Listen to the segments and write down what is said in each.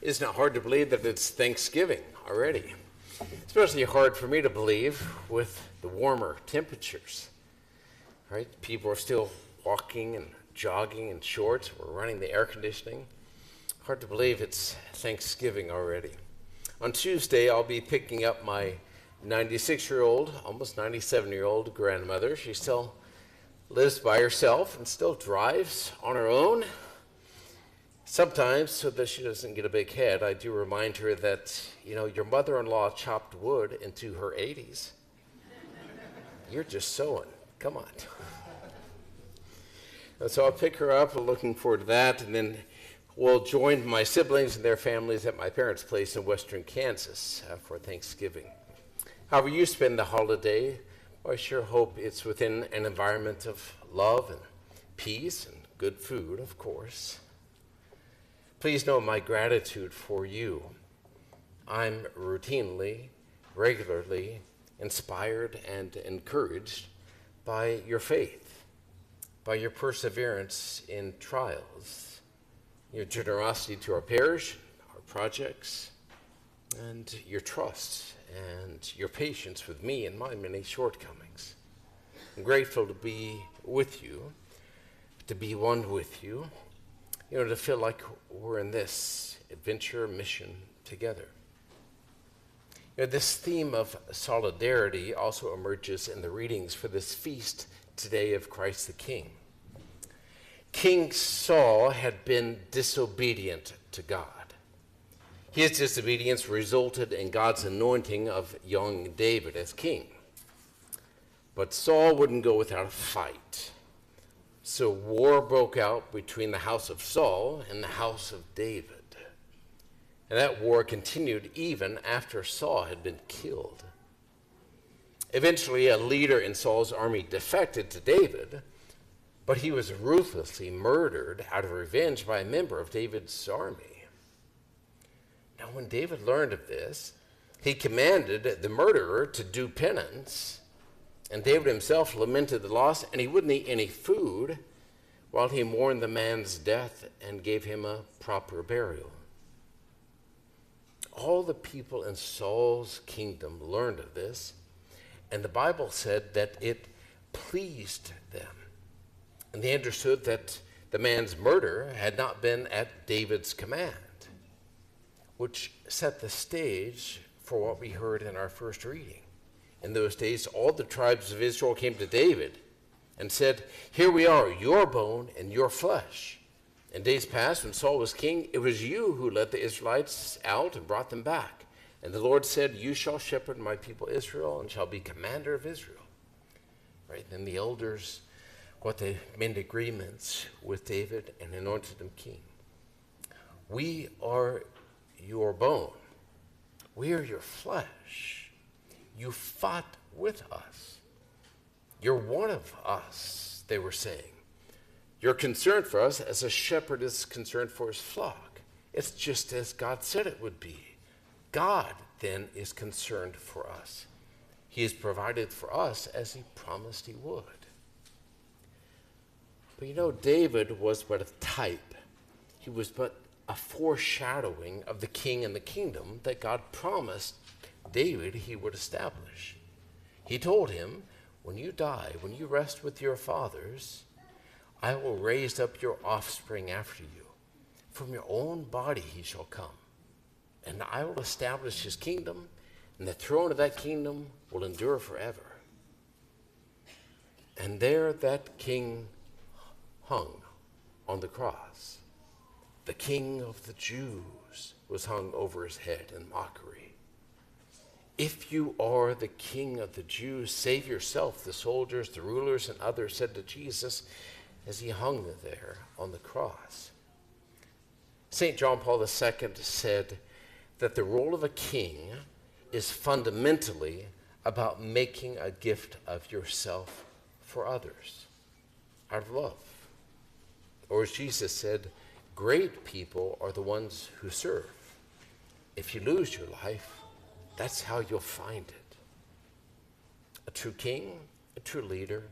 Isn't it hard to believe that it's Thanksgiving already? Especially hard for me to believe with the warmer temperatures, right? People are still walking and jogging in shorts. We're running the air conditioning. Hard to believe it's Thanksgiving already. On Tuesday, I'll be picking up my 96-year-old, almost 97-year-old grandmother. She still lives by herself and still drives on her own. Sometimes, so that she doesn't get a big head, I do remind her that, your mother-in-law chopped wood into her 80s. You're just sewing. Come on. So I'll pick her up. We're looking forward to that. And then we'll join my siblings and their families at my parents' place in western Kansas for Thanksgiving. However you spend the holiday, I sure hope it's within an environment of love and peace and good food, of course. Please know my gratitude for you. I'm routinely, regularly inspired and encouraged by your faith, by your perseverance in trials, your generosity to our parish, our projects, and your trust and your patience with me and my many shortcomings. I'm grateful to be with you, to be one with you, to feel like we're in this adventure mission together. This theme of solidarity also emerges in the readings for this feast today of Christ the King. King Saul had been disobedient to God. His disobedience resulted in God's anointing of young David as king. But Saul wouldn't go without a fight. So war broke out between the house of Saul and the house of David. And that war continued even after Saul had been killed. Eventually, a leader in Saul's army defected to David, but he was ruthlessly murdered out of revenge by a member of David's army. Now, when David learned of this, he commanded the murderer to do penance. And David himself lamented the loss, and he wouldn't eat any food while he mourned the man's death and gave him a proper burial. All the people in Saul's kingdom learned of this, and the Bible said that it pleased them. And they understood that the man's murder had not been at David's command, which set the stage for what we heard in our first reading. In those days, all the tribes of Israel came to David and said, "Here we are, your bone and your flesh. In days past, when Saul was king, it was you who led the Israelites out and brought them back. And the Lord said, you shall shepherd my people Israel and shall be commander of Israel." Right? Then the elders, they made agreements with David and anointed him king. We are your bone. We are your flesh. You fought with us. You're one of us, they were saying. You're concerned for us as a shepherd is concerned for his flock. It's just as God said it would be. God, then, is concerned for us. He has provided for us as he promised he would. But David was but a type. He was but a foreshadowing of the king and the kingdom that God promised David he would establish. He told him, when you die, when you rest with your fathers, I will raise up your offspring after you. From your own body he shall come. And I will establish his kingdom, and the throne of that kingdom will endure forever. And there that king hung on the cross. The King of the Jews was hung over his head in mockery. "If you are the King of the Jews, save yourself," the soldiers, the rulers, and others said to Jesus as he hung there on the cross. St. John Paul II said that the role of a king is fundamentally about making a gift of yourself for others out of love. Or as Jesus said, great people are the ones who serve. If you lose your life, that's how you'll find it. A true king, a true leader,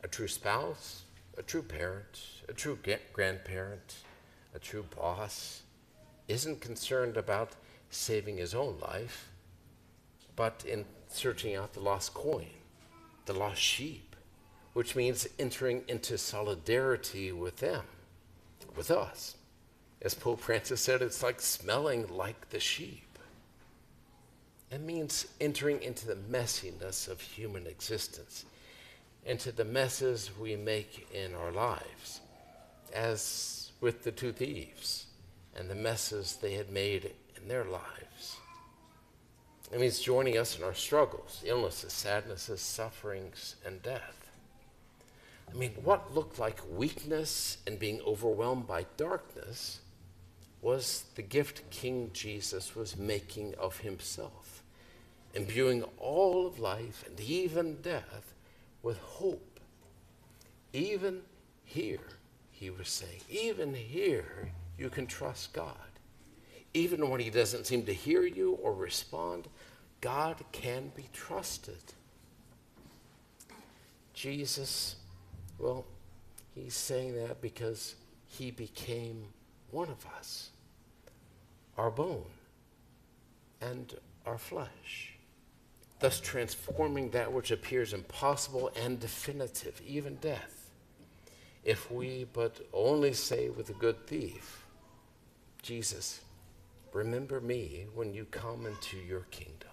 a true spouse, a true parent, a true grandparent, a true boss, isn't concerned about saving his own life, but in searching out the lost coin, the lost sheep, which means entering into solidarity with them, with us. As Pope Francis said, it's like smelling like the sheep. It means entering into the messiness of human existence, into the messes we make in our lives, as with the two thieves and the messes they had made in their lives. It means joining us in our struggles, illnesses, sadnesses, sufferings, and death. I mean, what looked like weakness and being overwhelmed by darkness was the gift King Jesus was making of himself, imbuing all of life and even death with hope. Even here, he was saying, even here you can trust God. Even when he doesn't seem to hear you or respond, God can be trusted. Jesus, well, he's saying that because he became one of us, our bone and our flesh, thus transforming that which appears impossible and definitive, even death. If we but only say with a good thief, Jesus, remember me when you come into your kingdom.